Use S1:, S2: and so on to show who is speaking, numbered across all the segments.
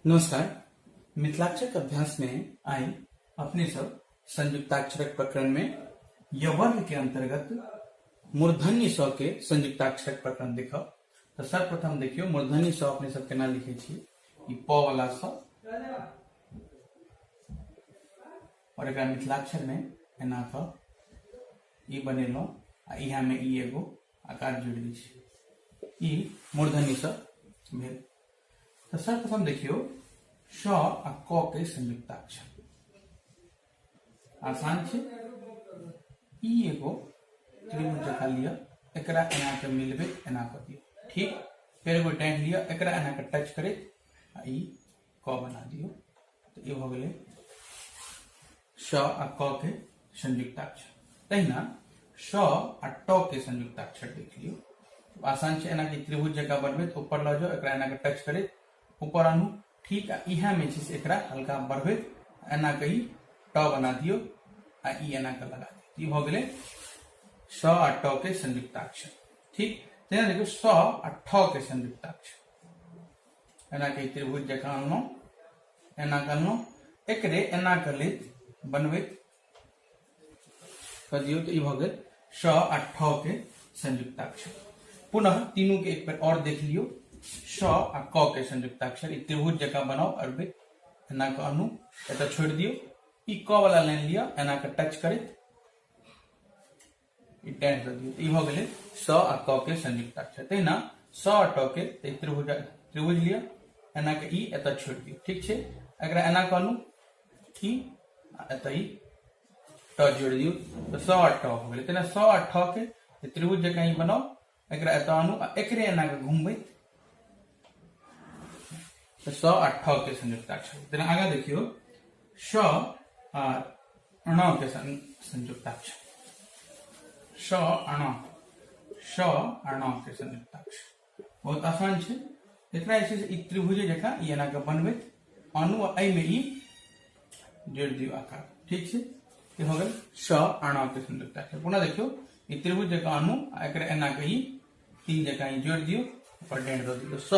S1: नमस्कार। मिथिलाक्षर अभ्यास में आए अपने सब संयुक्ताक्षरक प्रकरण में यवर्ण के अंतर्गत मूर्धन्य स के संयुक्ताक्षरक प्रकरण देखो। तो सर्वप्रथम देखियो मूर्धन्य स अपने सब केना लिखे छी। ई प वाला स और एकरा मिथिलाक्षर में एना क ई बनेलो आ इहा में ई एगो आकार जोड़ दी छी। ई मूर्धन्य स भेल। तो सर्वप्रथम देखियो श आ क के संयुक्ताक्षर आसान छे। ई एगो त्रिभुज जका लिया, एकरा एना के मिलबे एना क दियो। ठीक, फिर एगो डांट लिया, एकरा एना के टच करे आ ई क बना दियो। तो ई भ गेलै श आ क के संयुक्ताक्षर। तहिना श आ ट के संयुक्ताक्षर देख लियो। आसान छे। एना के त्रिभुज जका बनबे तो ऊपर ल जाओ, एकरा एना के टच करे ऊपर आनू। ठीक है, इहा में छे एकरा हल्का बढ़बे एना के ट बना दियो आ ई एना के लगा दियो। ई भ गेलै स आ ट के संयुक्ताक्षर। ठीक, तेना देखियो स आ ठ के संयुक्ताक्षर। एना के त्रिभुज जका आनलो, एना करलो, एकरे एना के ले बनबे कर दियो। तो ई भ गेल स आ ठ के संयुक्ताक्षर। पुनः तीनों के एक बार और देख लियो। श आ क के संयुक्ताक्षर त्रिभुज जका बनाओ, अरबे एना के अनु एत छोड़ दियो। ई क वाला लाइन लिया, एना के टच करे ई डैश दे दियो। ई भ गेलै स आ क के संयुक्ताक्षर। तहिना स आ ट के त्रिभुज लिया, एना के ई एत छोड़ दियो। ठीक छे, एकरा एना के अनु ई एत ई ट जोड़ दियो। तो स आ ट हो गेलै। तहिना स आ ठ के त्रिभुज जका ई बनाओ, एकरा एत अनु आ एकरे एना के घुमबै तो स आ ठ के संयुक्ताक्षर। तेना आगे देखियो श आ ण के संयुक्ताक्षर। श आ ण के संयुक्ताक्षर बहुत आसान छे। एकरा जे छै ई त्रिभुज जका ई एना के बनबे अनु आ ए में ई जोड़ दियो आकार। ठीक छे, ई हो गेल श आ ण के संयुक्ताक्षर। पुनः देखियो ई त्रिभुज जका अनु आ एकरा एना के ई तीन जका ई जोड़ दियो, ऊपर डेंट दे दियो। स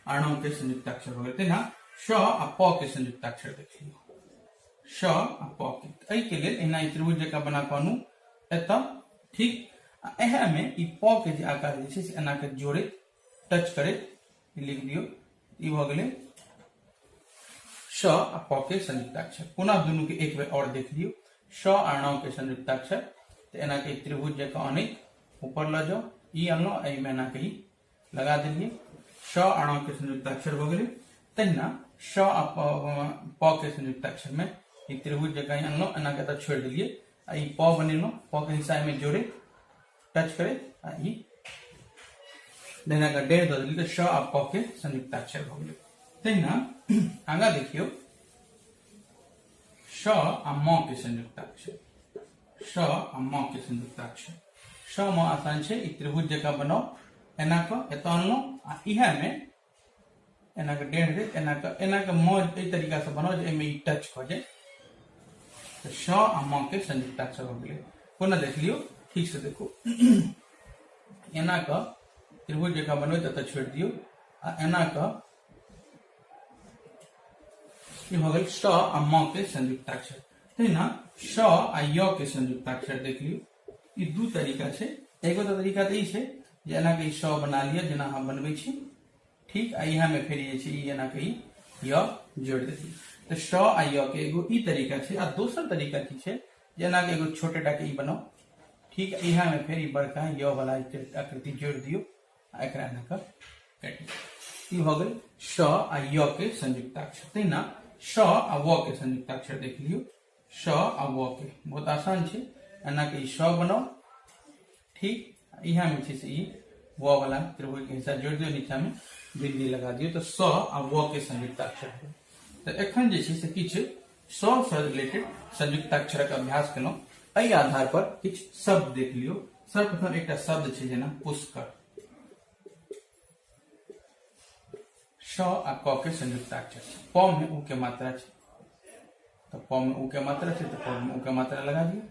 S1: आणों के संयुक्ताक्षर हो गए। ना श आ प के संयुक्ताक्षर देख लियो। श आ प के एहि के लेल एना त्रिभुज जका बना के अनु एत। ठीक, एहा में ई प के जे आकार जे छै से एना के जोड़े टच करे लिख दियो। ई भ गेलै श आ प के संयुक्ताक्षर। पुनः दोनों के एक बार और देख लियो। श आ ण के संयुक्ताक्षर। तो एना के त्रिभुज जका अने ऊपर ल जाओ, ई अनलो, एहि में एना के लगा दिलिए। श आ ण के संयुक्ताक्षर हो गए। तहिना श आ प के संयुक्ताक्षर में ई त्रिभुज जका अनलो, एना के छोड़ दिलिए आ ई प बनेलो। प के हिस्सा में जोड़े टच करे आ ई देना का डेढ़ दे दिलिए। तो श आ प के संयुक्ताक्षर हो गए। तहिना आगा देखियो श आ म के संयुक्ताक्षर। श आ म के संयुक्ताक्षर। श म आसान छे। ई त्रिभुज जका बनाओ, एना क एत अनलो आ इहा में एना के डेढ़ दे, एना के म एई तरीका से बनाओ जे एमे ई टच क जाए। तो श आ म के संयुक्ताक्षर हो गेलै। पुनः देख लियो, ठीक से देखो। एना क त्रिभुज जका बनबे तत छोड़ दियो आ एना क ई हो गेल श आ म के संयुक्ताक्षर। तहिना श आ य के संयुक्ताक्षर देख लियो। ई दू तरीका छे। एगो तो तरीका त ई छे जे एना के श बना लिया जेना हम बनबै छी। ठीक, आ यहाँ में फिर ये ई एना के य जोड़ देती। तो श आ य के एगो ई तरीका छे। आ दोसर तरीका की छे जे एना के एगो छोटेटा के ई बनाओ। ठीक, यहाँ में फिर ई बड़का य वाला आकृति जोड़ दियो आ एकरा एना के काट दियो। ई हो गेल श आ य के संयुक्ताक्षर। तहिना श आ व के संयुक्ताक्षर देख लियो। श आ व के बहुत आसान छे। एना के श बनाओ। ठीक, यहाँ में छे से ई व वाला त्रिभुज के हिस्सा जोड़ दियो, नीचा में बिंदी लगा दियो। तो स आ व के संयुक्ताक्षर है। तो एखन जे छे से किछ स से रिलेटेड संयुक्ताक्षरक अभ्यास केलौ। एहि आधार पर किछ शब्द देख लियो। सर्वप्रथम एकटा शब्द छे जेना पुष्कर। श आ क के संयुक्ताक्षर। प में उ के मात्रा छे, तो प में उ के मात्रा छे, तो प में उ के मात्रा लगा दियो।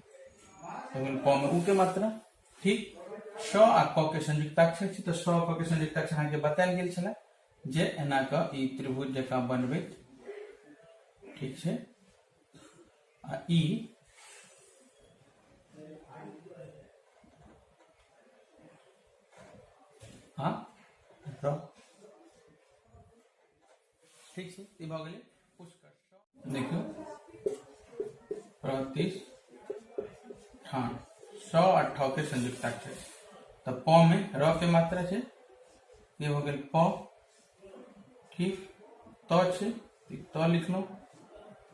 S1: तो प में उ के मात्रा। ठीक, श आ क के संयुक्ताक्षर छे। तो श क के संयुक्ताक्षर अहाँ के बतायल गेल छले। जे एना का ई त्रिभुज जका बनबैत, ठीक छै, आ ई आ र, ठीक छै, ई भ गेलै पुष्कर। देखियो प्रतिष्ठान स आ ठ के संयुक्ताक्षर, तो प में र के मात्रा छै, ये हो गेल प, ठीक, त छै त लिखलो,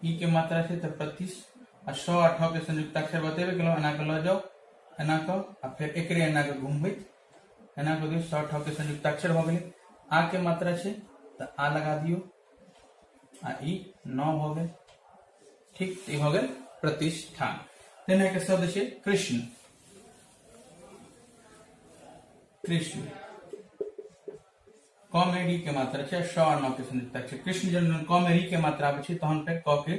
S1: ई के मात्रा छै तो प्रतिश, आ स आ ठ के संयुक्ताक्षर बतेबे केलो, एना के ल जाओ, एना क आ फिर एकरे एना के घुमबैत, एना को दियो, स ठ के संयुक्ताक्षर भ गेलै। आ के मात्रा छै तो आ लगा दियो, आ ई न भ गेल, ठीक, ई भ गेल प्रतिष्ठान। तेना के शब्द छै कृष्ण, कृष्ण, क में री के मात्रा छै, श और न के संयुक्ताक्षर, कृष्ण जब क में री के मात्रा आबै छै तहन पे क के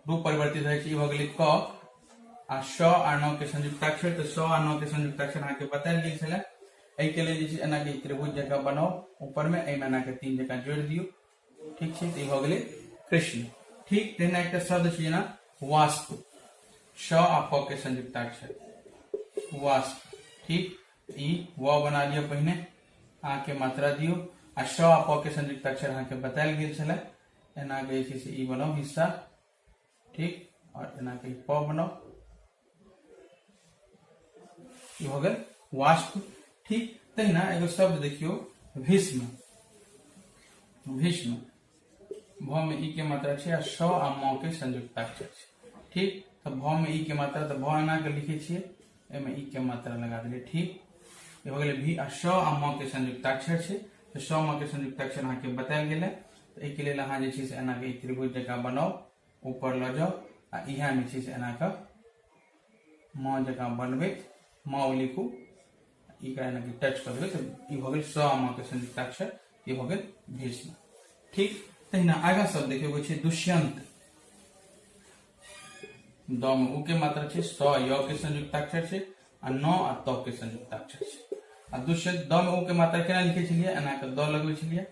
S1: रूप परिवर्तित होइ छै, ई भ गेलै क, आ श आ न के संयुक्ताक्षर, तो श आ न के संयुक्ताक्षर अहाँ के बतायल गेल छलै। एहि के लेल जे छै एना के त्रिभुज जकां बनाओ, ऊपर में एहि में एना के तीन जकां जोड़ि दियो, ठीक छै, तो ई भ गेलै कृष्ण। ठीक, तेना एकटा शब्द छै जेना वास्तु, श आ प के संयुक्ताक्षर वास्तु, ठीक, ई व बना लियो पहिने, आ के मात्रा दियो, आ श आ प के संयुक्ताक्षर अहाँ के बतायल गेल छलै, एना के जे छै से ई बनाओ हिस्सा, ठीक, और एना के प बनाओ, ई हो गेल वास्तु, ठीक। तहिना एगो शब्द देखियो भीष्म, भीष्म, भ में ई के मात्रा छै, आ श आ म के संयुक्ताक्षर छै, ठीक, तो भ में ई के मात्रा, तो भ एना के लिखे छियै, एमे ई के मात्रा लगा देलिए, ठीक, ये हो गेलै भी, आ श आ म के संयुक्ताक्षर छै, तो श म के संयुक्ताक्षर अहाँ के बतायल गेलै। तो एहि के लेल अहाँ जे छै से एना के त्रिभुज जकां बनाओ, ऊपर ल जाओ, आ इहा में छै से एना के म जकां बनबैत, म लिखू, ई का एना के टच कर देबै, तो ई भ गेल श आ म के संयुक्ताक्षर, ये भ गेल भीष्म, ठीक। तहिना आगा शब्द देखियो, एगो छै दुष्यंत, द में उ के मात्रा छै, स य के संयुक्ताक्षर छै, आ न आ त के संयुक्ताक्षर छै, आ दुष्यंत, द में उ के मात्रा केना लिखे छलियै, एना के द लगबै छलियै,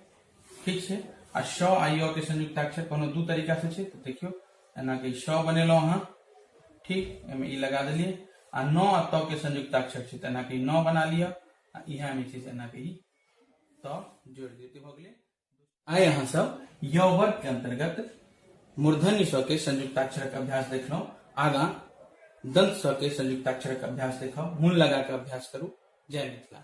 S1: ठीक छै, आ श आ य के संयुक्ताक्षर कोनो दू तरीका से छै, तो देखियो एना के श बनेलो अहाँ, ठीक, एमे ई लगा देलिए, आ न आ त के संयुक्ताक्षर छै, तो एना के न बना लिया, आ इहा में छै से एना के ई त जोड़ दियौ, भ गेलै। आइ अहाँ सब य वर्ग के अंतर्गत मूर्धन्य स के संयुक्ताक्षर के अभ्यास देखलहुं, आगा दंत स के संयुक्ताक्षर के अभ्यास देखब, मूल लगा के अभ्यास करू। जय मिथिला।